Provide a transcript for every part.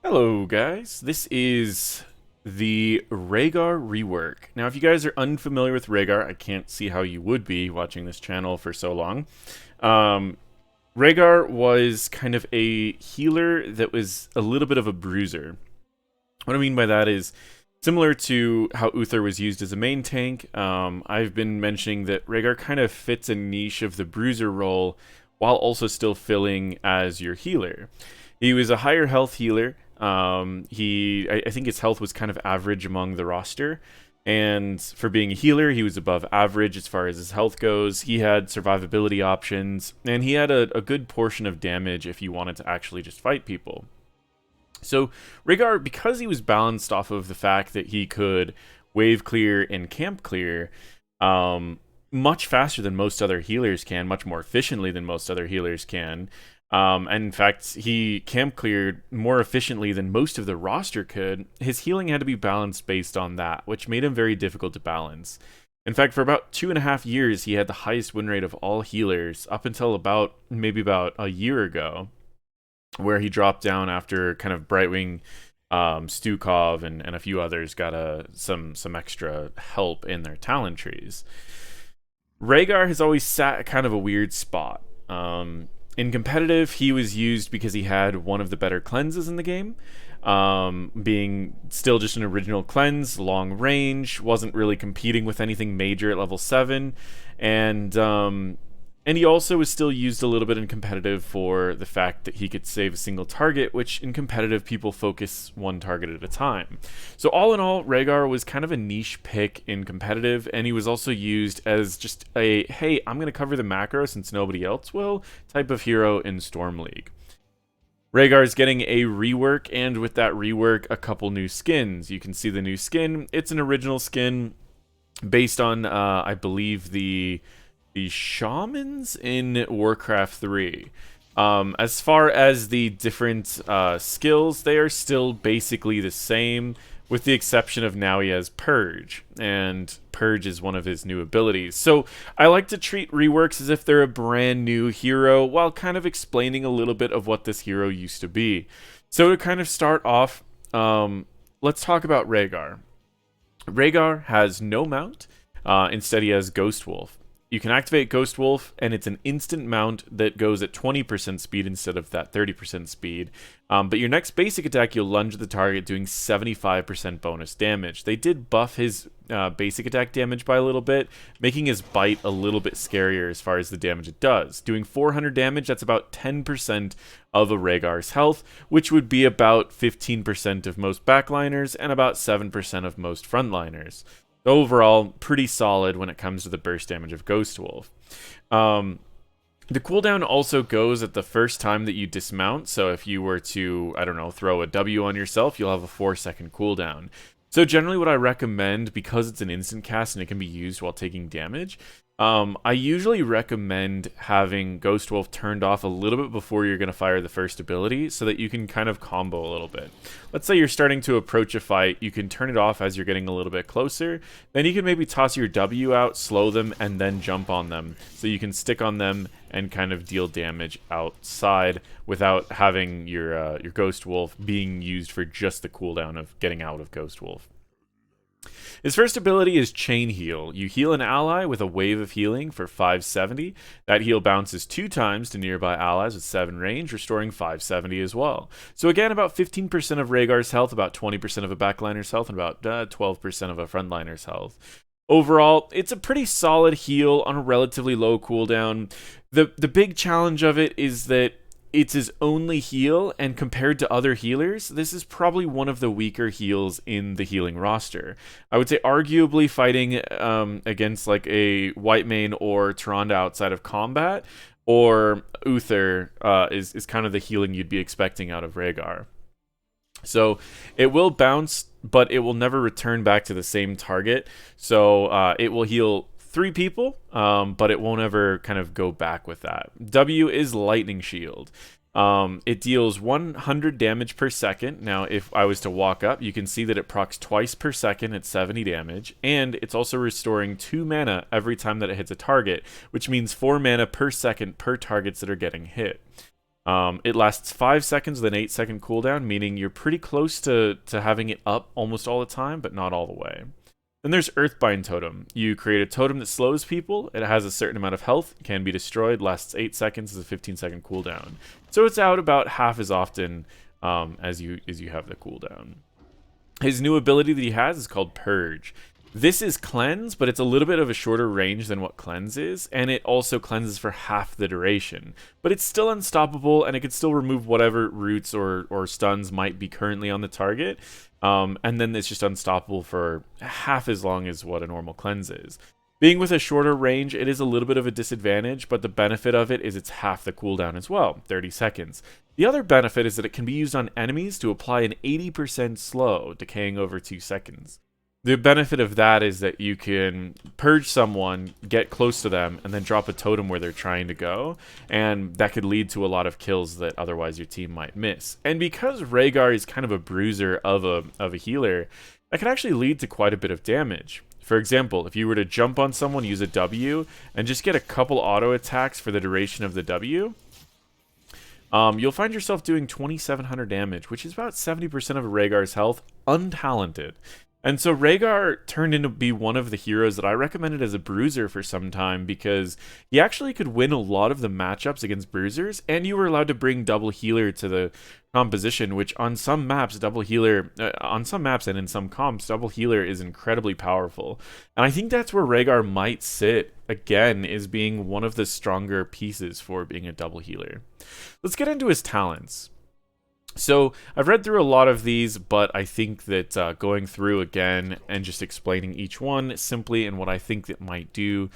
Hello guys, this is the Rehgar Rework. Now if you guys are unfamiliar with Rehgar, I can't see how you would be watching this channel for so long. Um, Rehgar was kind of a healer that was a little bit of a bruiser. What I mean by that is, similar to how Uther was used as a main tank, I've been mentioning that Rehgar kind of fits a niche of the bruiser role while also still filling as your healer. He was a higher health healer. I think his health was kind of average among the roster. And for being a healer, he was above average as far as his health goes. He had survivability options, and he had a good portion of damage if you wanted to actually just fight people. So Rehgar, because he was balanced off of the fact that he could wave clear and camp clear, much faster than most other healers can, much more efficiently than most other healers can. And in fact, he camp cleared more efficiently than most of the roster could. His healing had to be balanced based on that, which made him very difficult to balance. In fact, for about 2.5 years, he had the highest win rate of all healers up until maybe about a year ago, where he dropped down after kind of Brightwing, Stukov, and a few others got some extra help in their talent trees. Rehgar has always sat at kind of a weird spot. In competitive, he was used because he had one of the better cleanses in the game. Being still just an original cleanse, long range, wasn't really competing with anything major at level 7. And he also was still used a little bit in competitive for the fact that he could save a single target, which in competitive people focus one target at a time. So all in all, Rehgar was kind of a niche pick in competitive, and he was also used as just a, hey, I'm going to cover the macro since nobody else will, type of hero in Storm League. Rehgar is getting a rework, and with that rework, a couple new skins. You can see the new skin. It's an original skin based on, I believe, the shamans in Warcraft 3. As far as the different skills, they are still basically the same, with the exception of now he has Purge, and Purge is one of his new abilities. So I like to treat reworks as if they're a brand new hero, while kind of explaining a little bit of what this hero used to be. So to kind of start off, let's talk about Rehgar. Rehgar has no mount. Instead, he has Ghost Wolf. You can activate Ghost Wolf, and it's an instant mount that goes at 20% speed instead of that 30% speed. But your next basic attack, you'll lunge at the target, doing 75% bonus damage. They did buff his basic attack damage by a little bit, making his bite a little bit scarier as far as the damage it does. Doing 400 damage, that's about 10% of a Rehgar's health, which would be about 15% of most backliners and about 7% of most frontliners. Overall, pretty solid when it comes to the burst damage of Ghost Wolf. The cooldown also goes at the first time that you dismount, so if you were to, I don't know, throw a W on yourself, you'll have a 4-second cooldown. So generally what I recommend, because it's an instant cast and it can be used while taking damage, I usually recommend having Ghost Wolf turned off a little bit before you're going to fire the first ability so that you can kind of combo a little bit. Let's say you're starting to approach a fight, you can turn it off as you're getting a little bit closer, then you can maybe toss your W out, slow them, and then jump on them so you can stick on them and kind of deal damage outside without having your Ghost Wolf being used for just the cooldown of getting out of Ghost Wolf. His first ability is Chain Heal. You heal an ally with a wave of healing for 570. That heal bounces 2 times to nearby allies with 7 range, restoring 570 as well. So again, about 15% of Rehgar's health, about 20% of a backliner's health, and about 12% of a frontliner's health. Overall, it's a pretty solid heal on a relatively low cooldown. The big challenge of it is that it's his only heal, and compared to other healers, this is probably one of the weaker heals in the healing roster. I would say arguably fighting against like a Whitemane or Tyrande outside of combat, or Uther is kind of the healing you'd be expecting out of Rehgar. So it will bounce, but it will never return back to the same target. So it will heal 3 people, but it won't ever kind of go back with that. W is Lightning Shield. It deals 100 damage per second. Now, if I was to walk up, you can see that it procs twice per second at 70 damage, and it's also restoring 2 mana every time that it hits a target, which means 4 mana per second per targets that are getting hit. It lasts 5 seconds with an 8-second cooldown, meaning you're pretty close to having it up almost all the time, but not all the way. Then there's Earthbind Totem. You create a totem that slows people. It has a certain amount of health, can be destroyed, lasts 8 seconds, with a 15-second cooldown. So it's out about half as often as you have the cooldown. His new ability that he has is called Purge. This is Cleanse, but it's a little bit of a shorter range than what Cleanse is, and it also cleanses for half the duration. But it's still unstoppable, and it can still remove whatever roots or stuns might be currently on the target, and then it's just unstoppable for half as long as what a normal Cleanse is. Being with a shorter range, it is a little bit of a disadvantage, but the benefit of it is it's half the cooldown as well, 30 seconds. The other benefit is that it can be used on enemies to apply an 80% slow, decaying over 2 seconds. The benefit of that is that you can purge someone, get close to them, and then drop a totem where they're trying to go, and that could lead to a lot of kills that otherwise your team might miss. And because Rehgar is kind of a bruiser of a healer, that can actually lead to quite a bit of damage. For example, if you were to jump on someone, use a W, and just get a couple auto attacks for the duration of the W, you'll find yourself doing 2,700 damage, which is about 70% of a Rehgar's health, untalented. And so Rehgar turned into be one of the heroes that I recommended as a bruiser for some time, because he actually could win a lot of the matchups against bruisers, and you were allowed to bring double healer to the composition, which on some maps, double healer, on some maps and in some comps, double healer is incredibly powerful. And I think that's where Rehgar might sit, again, is being one of the stronger pieces for being a double healer. Let's get into his talents. So I've read through a lot of these, but I think that going through again and just explaining each one simply and what I think it might do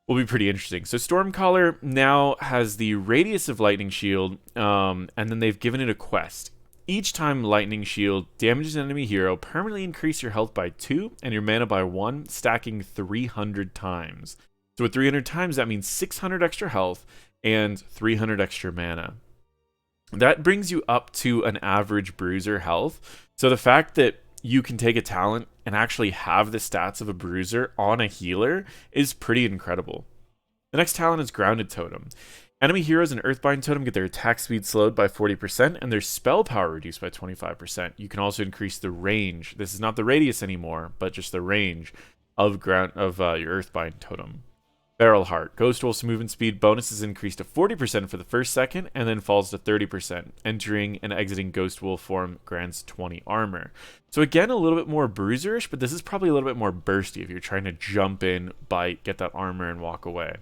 will be pretty interesting. So Stormcaller now has the radius of Lightning Shield, and then they've given it a quest. Each time Lightning Shield damages an enemy hero, permanently increase your health by 2 and your mana by 1, stacking 300 times. So with 300 times, that means 600 extra health and 300 extra mana. That brings you up to an average bruiser health. So the fact that you can take a talent and actually have the stats of a bruiser on a healer is pretty incredible. The next talent is Grounded Totem. Enemy heroes in Earthbind Totem get their attack speed slowed by 40% and their spell power reduced by 25%. You can also increase the range. This is not the radius anymore, but just the range of your Earthbind Totem. Barrel Heart. Ghost Wolf's movement speed bonus is increased to 40% for the first second and then falls to 30%. Entering and exiting Ghost Wolf form grants 20 armor. So again, a little bit more bruiserish, but this is probably a little bit more bursty if you're trying to jump in, bite, get that armor, and walk away.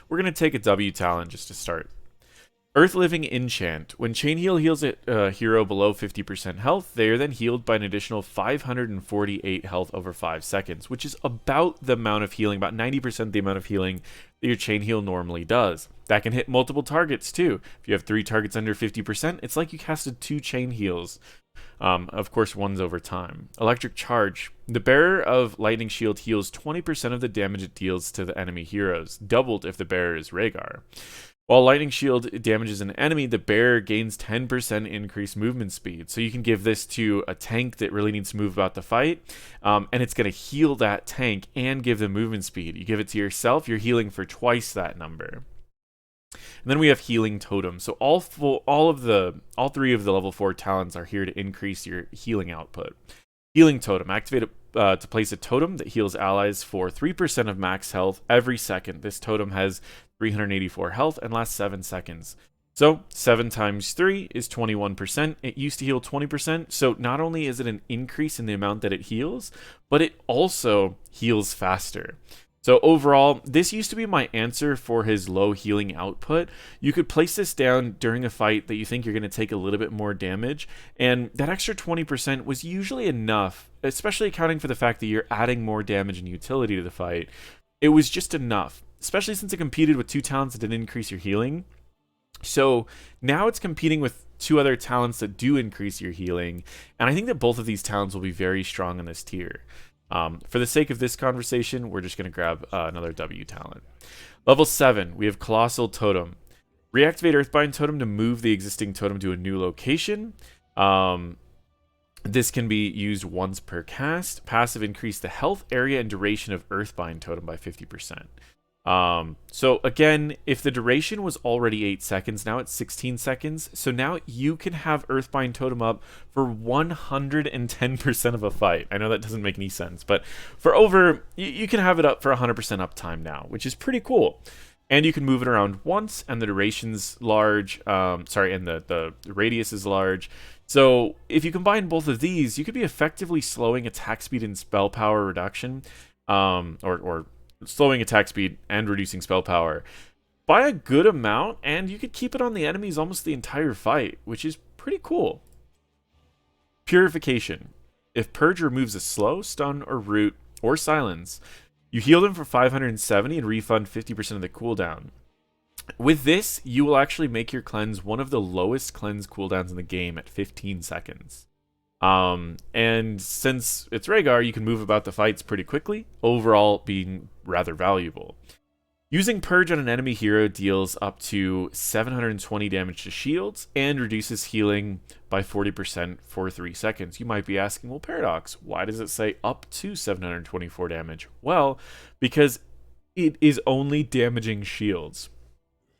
We're going to take a W talent just to start. Earth Living Enchant. When Chain Heal heals a hero below 50% health, they are then healed by an additional 548 health over 5 seconds, which is about the amount of healing, about 90% the amount of healing that your Chain Heal normally does. That can hit multiple targets too. If you have 3 targets under 50%, it's like you casted 2 Chain Heals. Of course, one's over time. Electric Charge. The bearer of Lightning Shield heals 20% of the damage it deals to the enemy heroes, doubled if the bearer is Rehgar. While Lightning Shield damages an enemy, the bearer gains 10% increased movement speed. So you can give this to a tank that really needs to move about the fight, and it's going to heal that tank and give them movement speed. You give it to yourself, you're healing for twice that number. And then we have Healing Totem. So all 3 of the level 4 talents are here to increase your healing output. Healing Totem. Activate to place a totem that heals allies for 3% of max health every second. This totem has 384 health and lasts 7 seconds. So 7 times 3 is 21%. It used to heal 20%. So not only is it an increase in the amount that it heals, but it also heals faster. So overall, this used to be my answer for his low healing output. You could place this down during a fight that you think you're going to take a little bit more damage, and that extra 20% was usually enough, especially accounting for the fact that you're adding more damage and utility to the fight. It was just enough, especially since it competed with 2 talents that didn't increase your healing. So now it's competing with 2 other talents that do increase your healing, and I think that both of these talents will be very strong in this tier. For the sake of this conversation, we're just going to grab another W talent. Level 7, we have Colossal Totem. Reactivate Earthbind Totem to move the existing totem to a new location. This can be used once per cast. Passive increase the health, area, and duration of Earthbind Totem by 50%. So again, if the duration was already 8 seconds, now it's 16 seconds. So now you can have Earthbind Totem up for 110% of a fight. I know that doesn't make any sense, but for you can have it up for 100% uptime now, which is pretty cool. And you can move it around once, and the duration's large. And the radius is large. So if you combine both of these, you could be effectively slowing attack speed and spell power reduction, or slowing attack speed and reducing spell power by a good amount, and you could keep it on the enemies almost the entire fight, which is pretty cool. Purification. If Purge removes a slow, stun, or root, or silence, you heal them for 570 and refund 50% of the cooldown. With this, you will actually make your cleanse one of the lowest cleanse cooldowns in the game at 15 seconds. And since it's Rehgar, you can move about the fights pretty quickly, overall being rather valuable. Using Purge on an enemy hero deals up to 720 damage to shields and reduces healing by 40% for 3 seconds. You might be asking, well, Paradox, why does it say up to 724 damage? Well, because it is only damaging shields,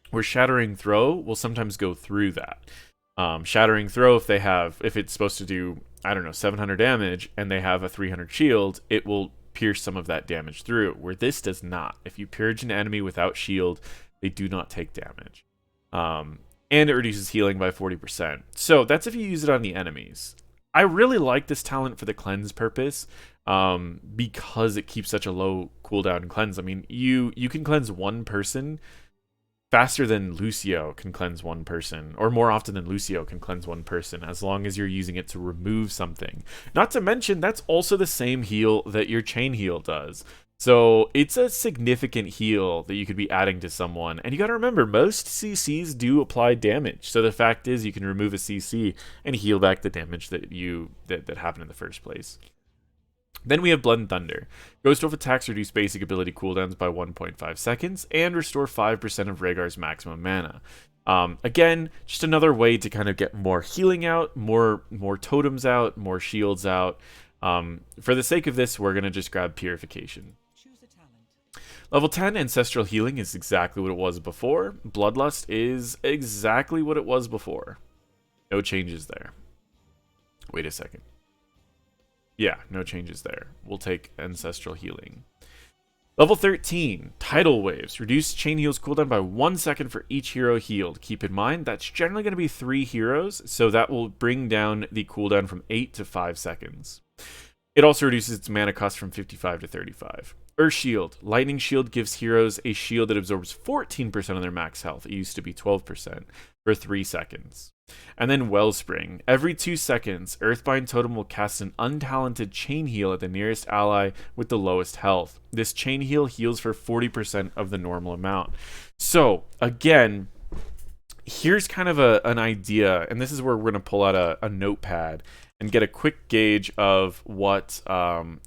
where Shattering Throw will sometimes go through that. Shattering Throw, if it's supposed to do, I don't know, 700 damage and they have a 300 shield, it will pierce some of that damage through, where this does not. If you purge an enemy without shield, they do not take damage. And it reduces healing by 40%. So that's if you use it on the enemies. I really like this talent for the cleanse purpose, because it keeps such a low cooldown cleanse. I mean, you can cleanse one person faster than Lucio can cleanse one person, or more often than Lucio can cleanse one person, as long as you're using it to remove something. Not to mention, that's also the same heal that your chain heal does. So it's a significant heal that you could be adding to someone. And you got to remember, most CCs do apply damage. So the fact is, you can remove a CC and heal back the damage that happened in the first place. Then we have Blood and Thunder. Ghost Wolf attacks reduce basic ability cooldowns by 1.5 seconds and restore 5% of Rehgar's maximum mana. Again, just another way to kind of get more healing out, more totems out, more shields out. For the sake of this, we're going to just grab Purification. Choose a talent. Level 10, Ancestral Healing is exactly what it was before. Bloodlust is exactly what it was before. No changes there. Wait a second. Yeah, no changes there. We'll take Ancestral Healing. Level 13, Tidal Waves. Reduce chain heals cooldown by 1 second for each hero healed. Keep in mind, that's generally going to be 3 heroes, so that will bring down the cooldown from 8 to 5 seconds. It also reduces its mana cost from 55 to 35. Earth Shield. Lightning Shield gives heroes a shield that absorbs 14% of their max health. It used to be 12% for 3 seconds. And then Wellspring. Every 2 seconds, Earthbind Totem will cast an untalented chain heal at the nearest ally with the lowest health. This chain heal heals for 40% of the normal amount. So, again, here's kind of an idea, and this is where we're going to pull out a notepad and get a quick gauge of what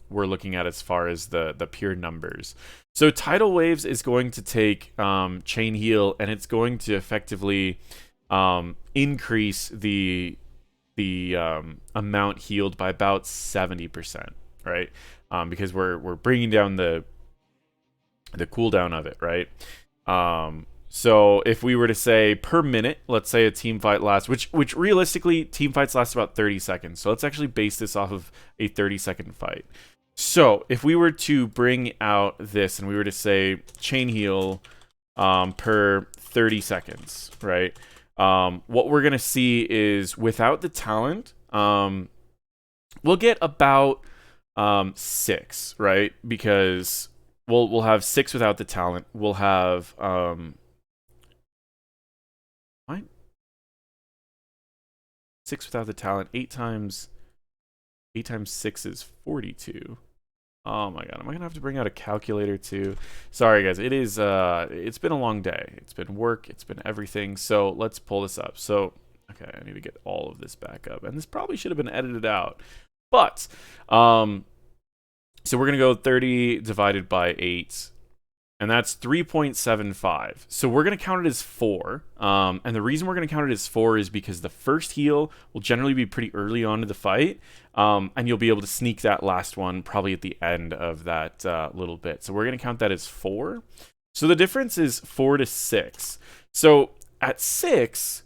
we're looking at as far as the pure numbers. So Tidal Waves is going to take chain heal, and it's going to effectively increase the amount healed by about 70%, right? Because we're bringing down the cooldown of it, right? So if we were to say per minute, let's say a team fight lasts, which realistically team fights last about 30 seconds. So let's actually base this off of a 30-second fight. So if we were to bring out this and we were to say chain heal per 30 seconds, right? What we're going to see is without the talent, we'll get about 6, right? Because we'll have 6 without the talent. We'll have 6 without the talent. 8 times 6 is 42. Oh my god, am I gonna have to bring out a calculator too? Sorry guys, it's been a long day. It's been work, it's been everything. So let's pull this up. So okay, I need to get all of this back up. And this probably should have been edited out. But so we're gonna go 30 divided by 8. And that's 3.75. So we're going to count it as 4. And the reason we're going to count it as 4 is because the first heal will generally be pretty early on in the fight. And you'll be able to sneak that last one probably at the end of that little bit. So we're going to count that as 4. So the difference is 4 to 6. So at 6,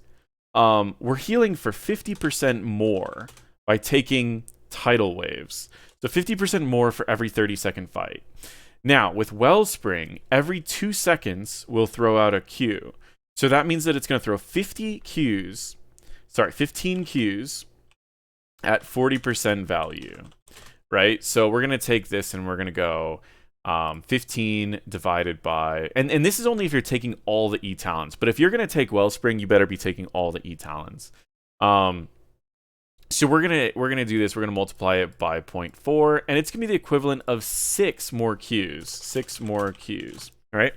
we're healing for 50% more by taking tidal waves. So 50% more for every 30-second fight. Now, with Wellspring, every 2 seconds we'll throw out a Q. So that means that it's going to throw 15 Qs at 40% value, right? So we're going to take this and we're going to go 15 divided by... And this is only if you're taking all the E-Talons. But if you're going to take Wellspring, you better be taking all the E-Talons. So we're gonna do this. We're gonna multiply it by 0.4, and it's gonna be the equivalent of 6 more Qs. 6 more Qs. All right.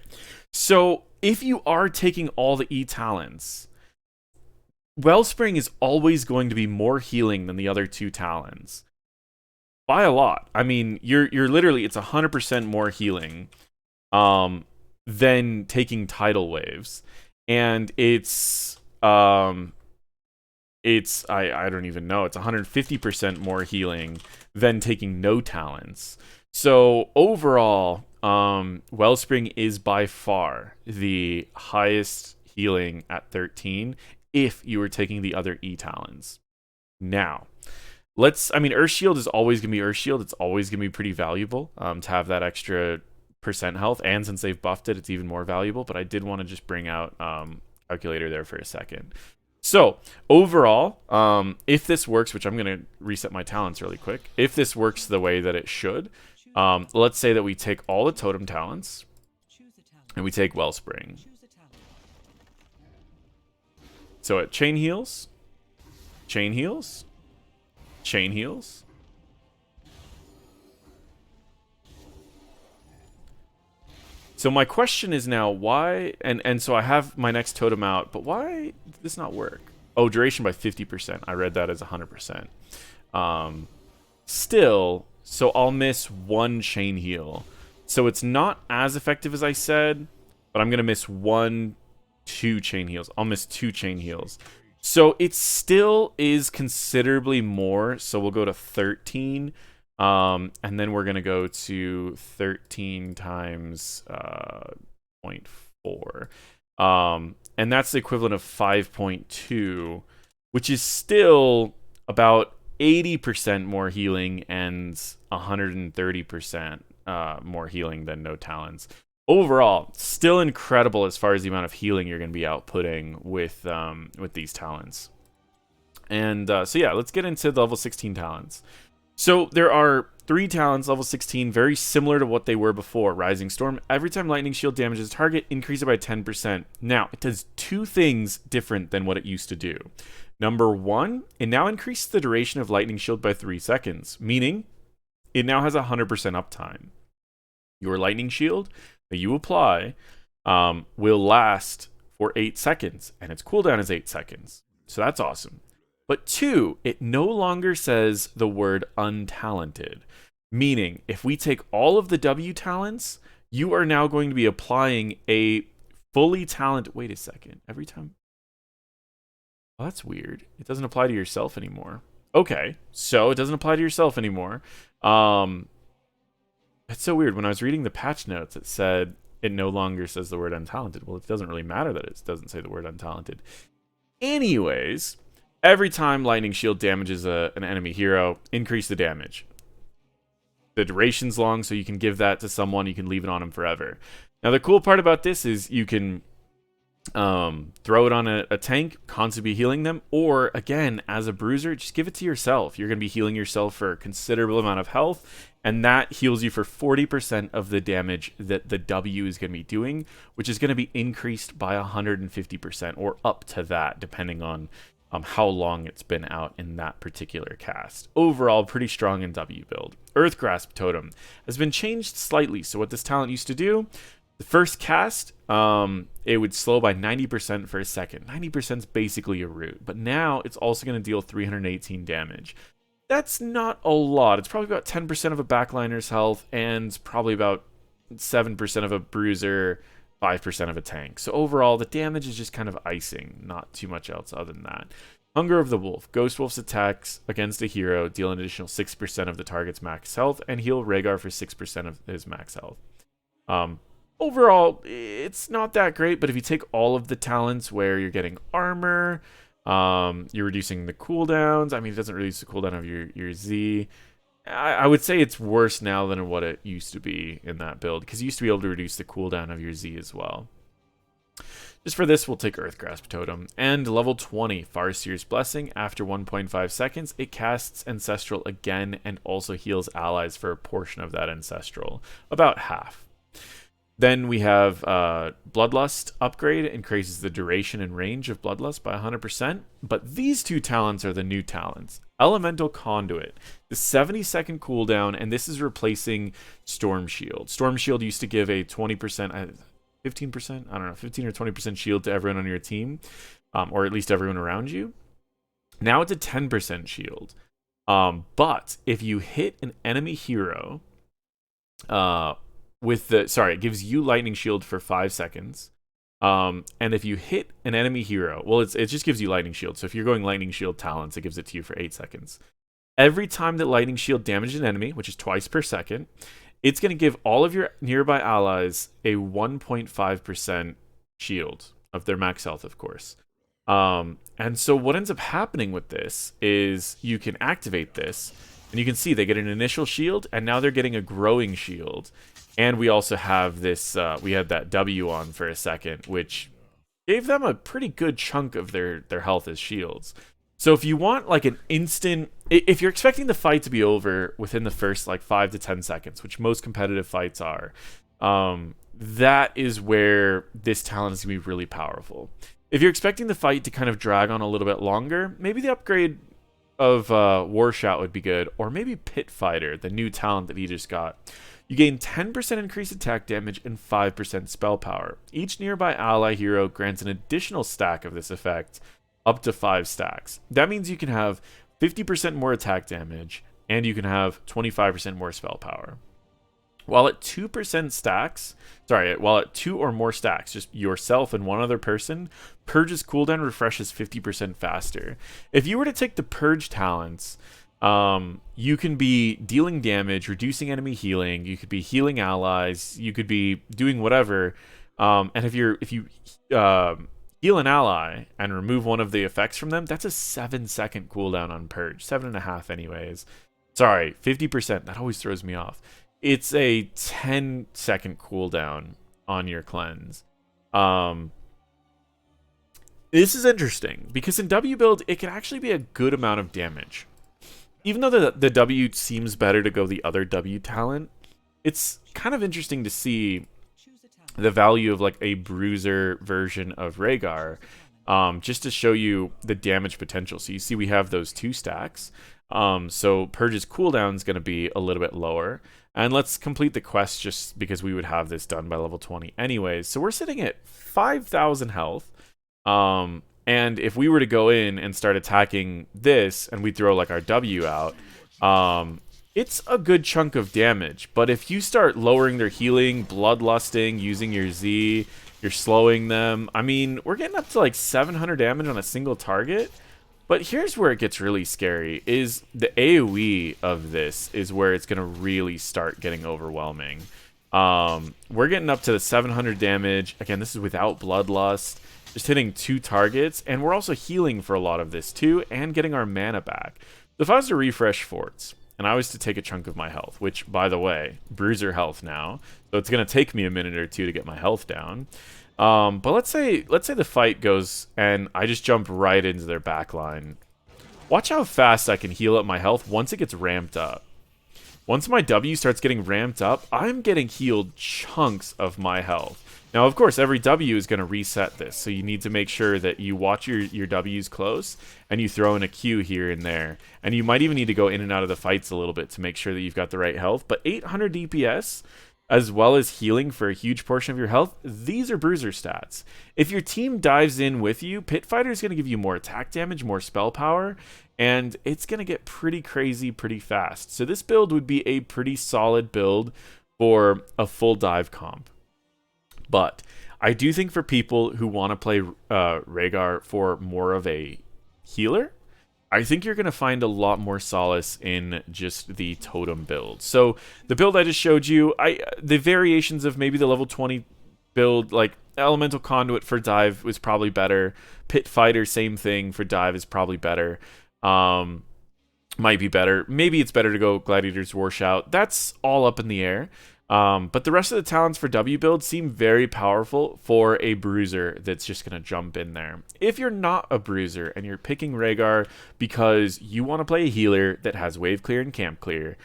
So if you are taking all the E-Talons, Wellspring is always going to be more healing than the other 2 Talons by a lot. I mean, you're literally, it's 100% more healing than taking tidal waves, and it's I don't even know. It's 150% more healing than taking no talents. So overall, Wellspring is by far the highest healing at 13 if you were taking the other E-Talons. Now, Earth Shield is always going to be Earth Shield. It's always going to be pretty valuable to have that extra % health. And since they've buffed it, it's even more valuable. But I did want to just bring out Calculator there for a second. So overall, if this works, which I'm going to reset my talents really quick. If this works the way that it should, let's say that we take all the totem talents and we take Wellspring. So it chain heals, chain heals, chain heals. So my question is now, why, and so I have my next totem out, but why did this not work? Oh, duration by 50%. I read that as 100%. Still, so I'll miss 1 chain heal. So it's not as effective as I said, but I'm going to miss 2 chain heals. I'll miss 2 chain heals. So it still is considerably more. So we'll go to 13. And then we're going to go to 13 times 0.4. And that's the equivalent of 5.2, which is still about 80% more healing and 130% more healing than no talents. Overall, still incredible as far as the amount of healing you're going to be outputting with these talents. And so yeah, let's get into the level 16 talents. So there are 3 talents, level 16, very similar to what they were before. Rising Storm. Every time Lightning Shield damages a target, increase it by 10%. Now, it does 2 things different than what it used to do. Number 1, it now increases the duration of Lightning Shield by 3 seconds, meaning it now has 100% uptime. Your Lightning Shield that you apply will last for 8 seconds, and its cooldown is 8 seconds. So that's awesome. But 2, it no longer says the word untalented, meaning if we take all of the W talents, you are now going to be applying a fully talented... Wait a second. Every time... Oh, that's weird. It doesn't apply to yourself anymore. Okay, so it doesn't apply to yourself anymore. That's so weird. When I was reading the patch notes, it said it no longer says the word untalented. Well, it doesn't really matter that it doesn't say the word untalented. Anyways... Every time Lightning Shield damages an enemy hero, increase the damage. The duration's long, so you can give that to someone. You can leave it on them forever. Now, the cool part about this is you can throw it on a tank, constantly be healing them, or, again, as a bruiser, just give it to yourself. You're going to be healing yourself for a considerable amount of health, and that heals you for 40% of the damage that the W is going to be doing, which is going to be increased by 150%, or up to that, depending on how long it's been out in that particular cast. Overall, pretty strong in W build. Earth Grasp Totem has been changed slightly. So what this talent used to do, the first cast, it would slow by 90% for a second. 90% is basically a root. But now it's also going to deal 318 damage. That's not a lot. It's probably about 10% of a backliner's health and probably about 7% of a bruiser, 5% of a tank. So overall, the damage is just kind of icing, not too much else other than that. Hunger of the Wolf. Ghost Wolf's attacks against a hero deal an additional 6% of the target's max health and heal Rehgar for 6% of his max health. overall, it's not that great, but if you take all of the talents where you're getting armor, you're reducing the cooldowns. I mean, it doesn't reduce the cooldown of your Z. I would say it's worse now than what it used to be in that build, because you used to be able to reduce the cooldown of your Z as well. Just for this, we'll take Earthgrasp Totem. And level 20, Farseer's Blessing. After 1.5 seconds, it casts Ancestral again and also heals allies for a portion of that Ancestral. About half. Then we have Bloodlust upgrade, increases the duration and range of Bloodlust by 100%. But these two talents are the new talents. Elemental Conduit, the 70-second cooldown, and this is replacing Storm Shield. Storm Shield used to give a 20%, 15%, I don't know, 15 or 20% shield to everyone on your team, or at least everyone around you. Now it's a 10% shield. But if you hit an enemy hero, it gives you lightning shield for 5 seconds. And if you hit an enemy hero, well, it just gives you lightning shield. So if you're going lightning shield talents, it gives it to you for 8 seconds. Every time that lightning shield damages an enemy, which is twice per second, it's going to give all of your nearby allies a 1.5% shield of their max health, of course. And so what ends up happening with this is you can activate this, and you can see they get an initial shield, and now they're getting a growing shield. And we also have this, we had that W on for a second, which gave them a pretty good chunk of their health as shields. So if you want like an instant, if you're expecting the fight to be over within the first like 5 to 10 seconds, which most competitive fights are, that is where this talent is going to be really powerful. If you're expecting the fight to kind of drag on a little bit longer, maybe the upgrade of War Shout would be good, or maybe Pit Fighter, the new talent that he just got. You gain 10% increased attack damage and 5% spell power. Each nearby ally hero grants an additional stack of this effect, up to 5 stacks. That means you can have 50% more attack damage, and you can have 25% more spell power. While at 2% stacks, while at 2 or more stacks, just yourself and one other person, Purge's cooldown refreshes 50% faster. If you were to take the Purge talents, you can be dealing damage, reducing enemy healing, you could be healing allies, you could be doing whatever, and if you heal an ally and remove one of the effects from them, that's a 7-second cooldown on Purge. 7.5 anyways. Sorry, 50%. That always throws me off. It's a 10-second cooldown on your cleanse. This is interesting, because in W build, it can actually be a good amount of damage. Even though the W seems better to go the other W talent, it's kind of interesting to see the value of like a Bruiser version of Rehgar, just to show you the damage potential. So you see we have those 2 stacks. So Purge's cooldown is going to be a little bit lower. And let's complete the quest just because we would have this done by level 20 anyways. So we're sitting at 5,000 health. And if we were to go in and start attacking this and we throw like our W out, it's a good chunk of damage. But if you start lowering their healing, bloodlusting, using your Z, you're slowing them. I mean, we're getting up to like 700 damage on a single target. But here's where it gets really scary, is the AoE of this is where it's going to really start getting overwhelming. We're getting up to the 700 damage. Again, this is without bloodlust. Just hitting 2 targets. And we're also healing for a lot of this too, and getting our mana back. So if I was to refresh forts, and I was to take a chunk of my health, which, by the way, Bruiser health now, so it's going to take me a minute or 2 to get my health down. But let's say the fight goes and I just jump right into their backline. Watch how fast I can heal up my health once it gets ramped up. Once my W starts getting ramped up, I'm getting healed chunks of my health. Now, of course, every W is going to reset this, so you need to make sure that you watch your Ws close, and you throw in a Q here and there. And you might even need to go in and out of the fights a little bit to make sure that you've got the right health. But 800 DPS, as well as healing for a huge portion of your health, these are Bruiser stats. If your team dives in with you, Pit Fighter is going to give you more attack damage, more spell power, and it's going to get pretty crazy pretty fast. So this build would be a pretty solid build for a full dive comp. But I do think for people who want to play Rehgar for more of a healer, I think you're going to find a lot more solace in just the totem build. So the build I just showed you, the variations of maybe the level 20 build, like Elemental Conduit for dive was probably better. Pit Fighter, same thing for dive is probably better. Might be better. Maybe it's better to go Gladiator's Warshout. That's all up in the air. But the rest of the talents for W build seem very powerful for a Bruiser that's just going to jump in there. If you're not a Bruiser and you're picking Rehgar because you want to play a healer that has wave clear and camp clear,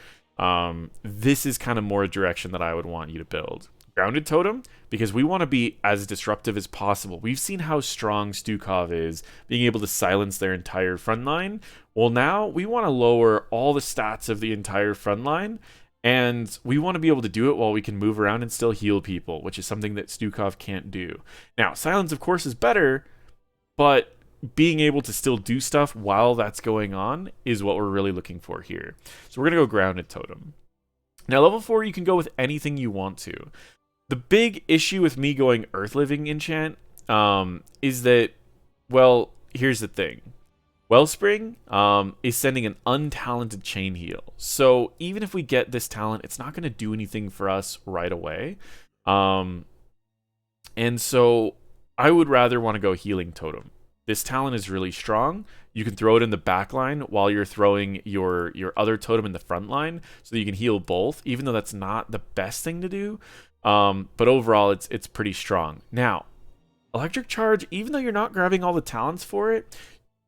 this is kind of more a direction that I would want you to build. Grounded Totem, because we want to be as disruptive as possible. We've seen how strong Stukov is, being able to silence their entire front line. Well, now we want to lower all the stats of the entire front line, and we want to be able to do it while we can move around and still heal people, which is something that Stukov can't do. Now, silence, of course, is better, but being able to still do stuff while that's going on is what we're really looking for here. So we're going to go Grounded Totem. Now, level 4, you can go with anything you want to. The big issue with me going Earth Living enchant is that, well, here's the thing. Wellspring is sending an untalented chain heal. So even if we get this talent, it's not going to do anything for us right away. And so I would rather want to go Healing Totem. This talent is really strong. You can throw it in the back line while you're throwing your other totem in the front line so that you can heal both, even though that's not the best thing to do. But overall, it's pretty strong. Now, Electric Charge, even though you're not grabbing all the talents for it,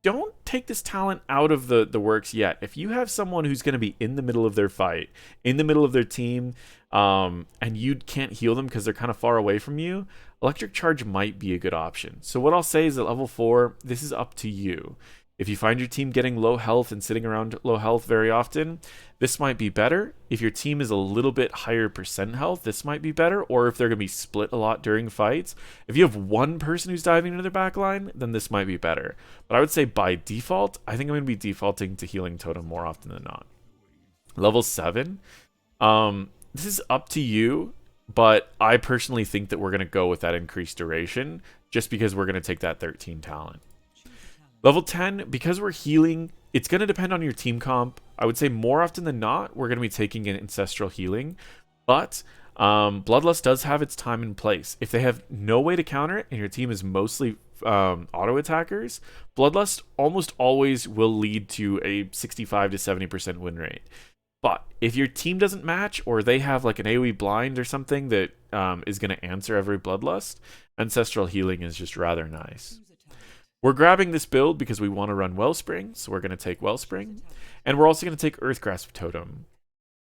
don't take this talent out of the works yet. If you have someone who's going to be in the middle of their fight, in the middle of their team, and you can't heal them because they're kind of far away from you, Electric Charge might be a good option. So what I'll say is at level 4, this is up to you. If you find your team getting low health and sitting around low health very often, this might be better. If your team is a little bit higher percent health, this might be better. Or if they're going to be split a lot during fights, if you have one person who's diving into their backline, then this might be better. But I would say by default, I think I'm going to be defaulting to Healing Totem more often than not. Level 7, this is up to you, but I personally think that we're going to go with that increased duration just because we're going to take that 13 talent. Level 10, because we're healing, it's going to depend on your team comp. I would say more often than not, we're going to be taking an Ancestral Healing. But Bloodlust does have its time and place. If they have no way to counter it and your team is mostly auto attackers, Bloodlust almost always will lead to a 65 to 70% win rate. But if your team doesn't match, or they have like an AoE blind or something that is going to answer every Bloodlust, Ancestral Healing is just rather nice. We're grabbing this build because we want to run Wellspring, so we're going to take Wellspring. And we're also going to take Earthgrasp Totem.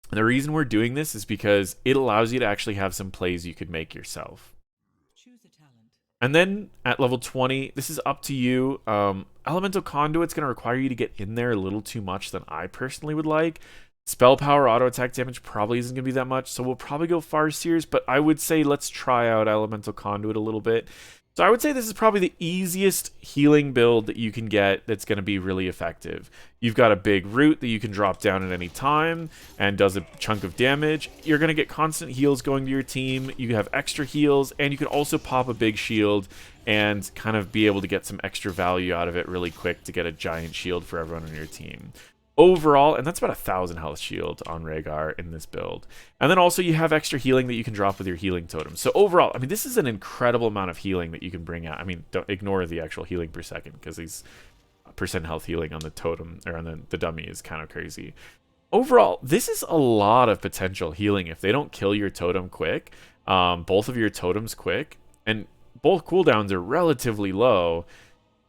And the reason we're doing this is because it allows you to actually have some plays you could make yourself. And then at level 20, this is up to you. Elemental Conduit's going to require you to get in there a little too much than I personally would like. Spell power, auto attack damage probably isn't going to be that much, so we'll probably go Farseers, but I would say let's try out Elemental Conduit a little bit. So I would say this is probably the easiest healing build that you can get that's going to be really effective. You've got a big root that you can drop down at any time and does a chunk of damage. You're going to get constant heals going to your team. You have extra heals, and you can also pop a big shield and kind of be able to get some extra value out of it really quick to get a giant shield for everyone on your team. Overall, and that's about 1,000 health shield on Rehgar in this build. And then also you have extra healing that you can drop with your healing totem. So overall, I mean, this is an incredible amount of healing that you can bring out. I mean, don't ignore the actual healing per second, because these percent health healing on the totem, or on the dummy, is kind of crazy. Overall, this is a lot of potential healing if they don't kill your totem quick, both of your totems quick, and both cooldowns are relatively low.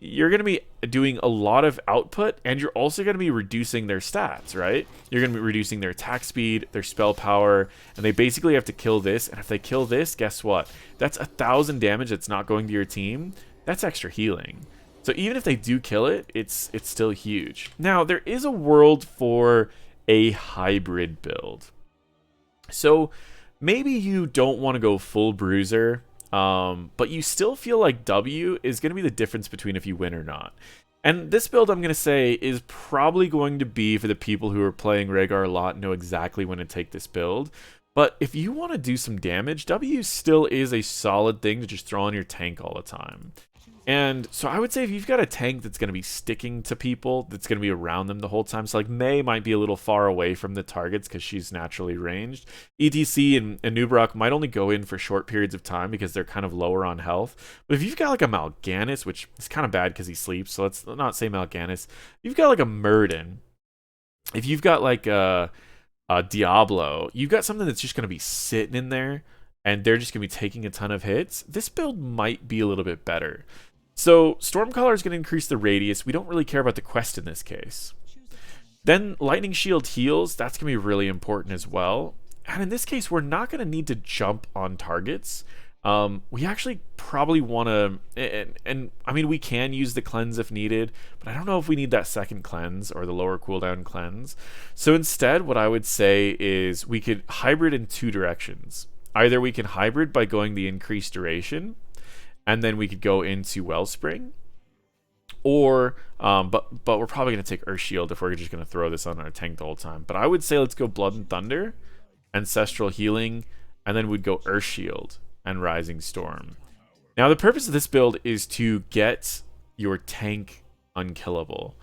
You're going to be doing a lot of output, and you're also going to be reducing their stats, right? You're going to be reducing their attack speed, their spell power, and they basically have to kill this. And if they kill this, guess what? That's 1,000 damage that's not going to your team. That's extra healing. So even if they do kill it, it's still huge. Now, there is a world for a hybrid build. So maybe you don't want to go full Bruiser, but you still feel like W is going to be the difference between if you win or not. And this build, I'm going to say, is probably going to be for the people who are playing Rehgar a lot, know exactly when to take this build. But if you want to do some damage, W still is a solid thing to just throw on your tank all the time. And so I would say if you've got a tank that's going to be sticking to people, that's going to be around them the whole time. So like Mei might be a little far away from the targets because she's naturally ranged. ETC and Nubrok might only go in for short periods of time because they're kind of lower on health. But if you've got like a Mal'Ganis, which is kind of bad because he sleeps, so let's not say Mal'Ganis. You've got like a Murden. If you've got like a Diablo, you've got something that's just going to be sitting in there and they're just going to be taking a ton of hits. This build might be a little bit better. So Stormcaller is going to increase the radius. We don't really care about the quest in this case. Then Lightning Shield heals. That's going to be really important as well. And in this case, we're not going to need to jump on targets. We actually probably want to, and I mean, we can use the cleanse if needed, but I don't know if we need that second cleanse or the lower cooldown cleanse. So instead, what I would say is we could hybrid in two directions. Either we can hybrid by going the increased duration, and then we could go into Wellspring, or but we're probably going to take Earth Shield if we're just going to throw this on our tank the whole time. But I would say let's go Blood and Thunder, Ancestral Healing, and then we'd go Earth Shield and Rising Storm. Now the purpose of this build is to get your tank unkillable,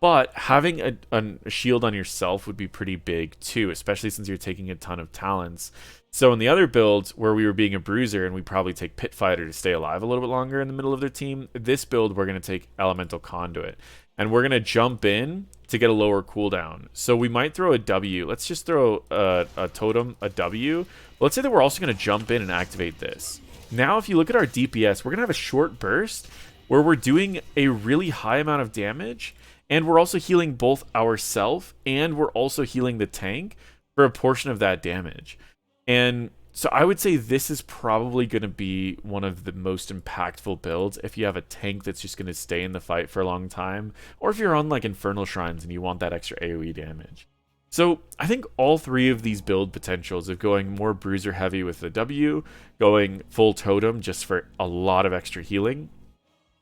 but having a shield on yourself would be pretty big too, especially since you're taking a ton of talents. So in the other builds where we were being a bruiser and we probably take Pit Fighter to stay alive a little bit longer in the middle of their team, this build we're going to take Elemental Conduit. And we're going to jump in to get a lower cooldown. So we might throw a W. Let's just throw a totem, a W. Let's say that we're also going to jump in and activate this. Now if you look at our DPS, we're going to have a short burst where we're doing a really high amount of damage. And we're also healing both ourselves and we're also healing the tank for a portion of that damage. And so I would say this is probably going to be one of the most impactful builds if you have a tank that's just going to stay in the fight for a long time, or if you're on like Infernal Shrines and you want that extra AoE damage. So I think all three of these build potentials of going more bruiser heavy with the W, going full totem just for a lot of extra healing,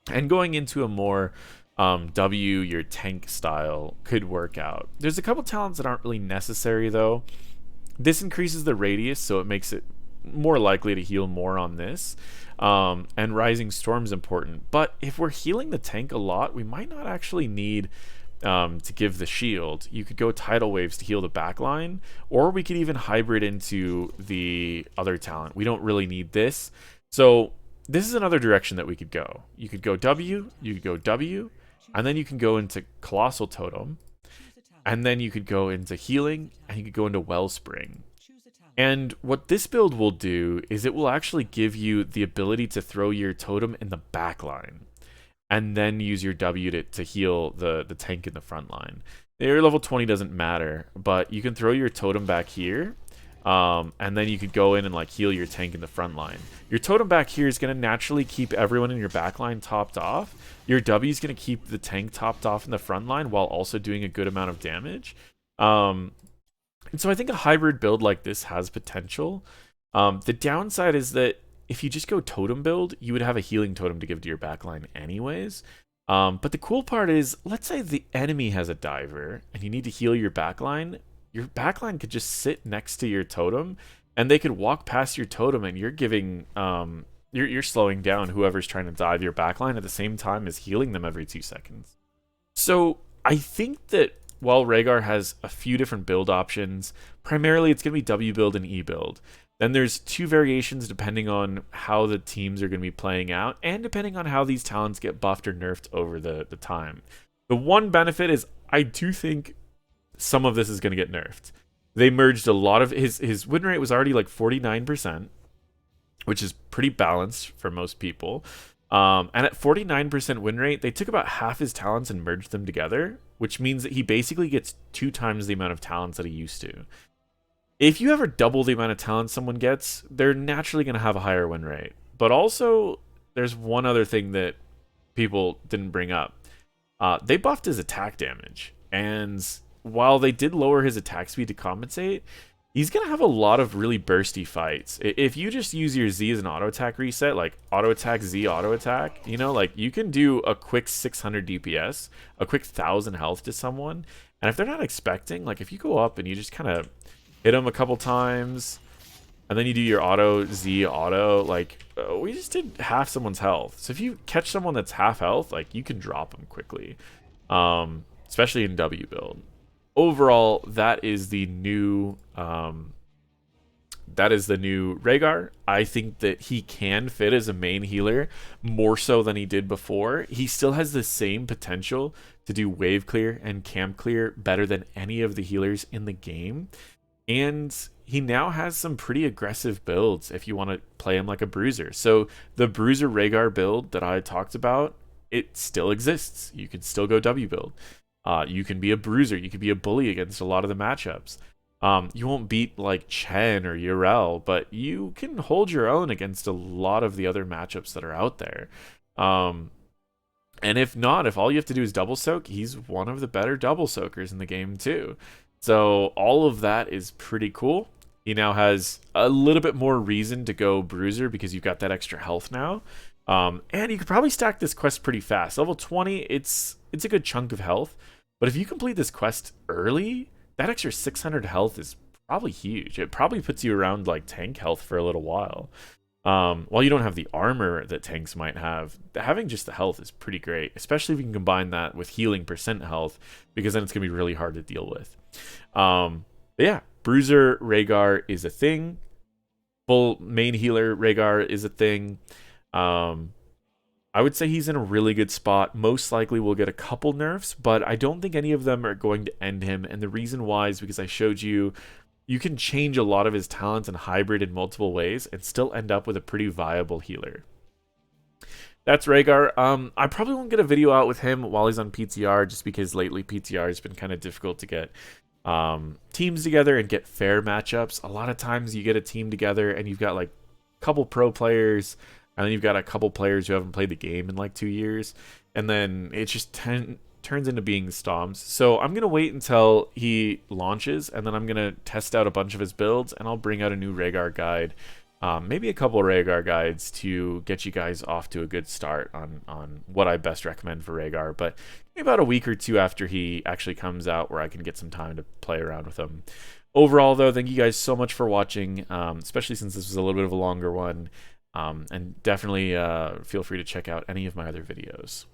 and going into a more W, your tank style could work out. There's a couple talents that aren't really necessary though. This increases the radius, so it makes it more likely to heal more on this. And Rising Storm is important. But if we're healing the tank a lot, we might not actually need to give the shield. You could go Tidal Waves to heal the backline, or we could even hybrid into the other talent. We don't really need this. So this is another direction that we could go. You could go W, you could go W, and then you can go into Colossal Totem. And then you could go into healing, and you could go into Wellspring. And what this build will do is it will actually give you the ability to throw your totem in the back line, and then use your W to heal the tank in the front line. Your level 20 doesn't matter, but you can throw your totem back here, and then you could go in and like heal your tank in the front line. Your totem back here is going to naturally keep everyone in your back line topped off. Your W is going to keep the tank topped off in the front line while also doing a good amount of damage. And so I think a hybrid build like this has potential. The downside is that if you just go totem build, you would have a healing totem to give to your backline anyways. But the cool part is, let's say the enemy has a diver and you need to heal your backline could just sit next to your totem and they could walk past your totem and you're giving you're slowing down whoever's trying to dive your backline at the same time as healing them every 2 seconds. So I think that while Rehgar has a few different build options, primarily it's going to be W build and E build. Then there's 2 variations depending on how the teams are going to be playing out and depending on how these talents get buffed or nerfed over the time. The one benefit is I do think some of this is going to get nerfed. They merged a lot of his win rate was already like 49%, which is pretty balanced for most people. And at 49% win rate, they took about half his talents and merged them together, which means that he basically gets 2 times the amount of talents that he used to. If you ever double the amount of talents someone gets, they're naturally going to have a higher win rate. But also, there's one other thing that people didn't bring up. They buffed his attack damage, and while they did lower his attack speed to compensate, he's going to have a lot of really bursty fights. If you just use your Z as an auto attack reset, like auto attack, Z auto attack, you know, like you can do a quick 600 DPS, a quick 1000 health to someone. And if they're not expecting, like if you go up and you just kind of hit them a couple times, and then you do your auto Z auto, like we just did half someone's health. So if you catch someone that's half health, like you can drop them quickly, especially in W build. Overall, that is the new Rehgar. I think that he can fit as a main healer more so than he did before. He still has the same potential to do wave clear and camp clear better than any of the healers in the game. And he now has some pretty aggressive builds if you want to play him like a Bruiser. So the Bruiser Rehgar build that I talked about, it still exists. You can still go W build. You can be a Bruiser. You can be a bully against a lot of the matchups. You won't beat like Chen or Urel, but you can hold your own against a lot of the other matchups that are out there. And if not, if all you have to do is double soak, he's one of the better double soakers in the game too. So all of that is pretty cool. He now has a little bit more reason to go Bruiser because you've got that extra health now. And you could probably stack this quest pretty fast. Level 20, it's a good chunk of health. But if you complete this quest early, that extra 600 health is probably huge. It probably puts you around like tank health for a little while. While you don't have the armor that tanks might have, having just the health is pretty great, especially if you can combine that with healing % health, because then it's going to be really hard to deal with. But yeah, Bruiser Rehgar is a thing. Full main healer Rehgar is a thing. I would say he's in a really good spot. Most likely we'll get a couple nerfs, but I don't think any of them are going to end him. And the reason why is because I showed you can change a lot of his talents and hybrid in multiple ways and still end up with a pretty viable healer. That's Rehgar. I probably won't get a video out with him while he's on PTR, just because lately PTR has been kind of difficult to get teams together and get fair matchups. A lot of times you get a team together and you've got like a couple pro players, and then you've got a couple players who haven't played the game in like 2 years, and then it just turns into being stoms. So I'm going to wait until he launches, and then I'm going to test out a bunch of his builds, and I'll bring out a new Rehgar guide, maybe a couple of Rehgar guides to get you guys off to a good start on what I best recommend for Rehgar. But maybe about a week or two after he actually comes out, where I can get some time to play around with him. Overall, though, thank you guys so much for watching, especially since this was a little bit of a longer one. And definitely feel free to check out any of my other videos.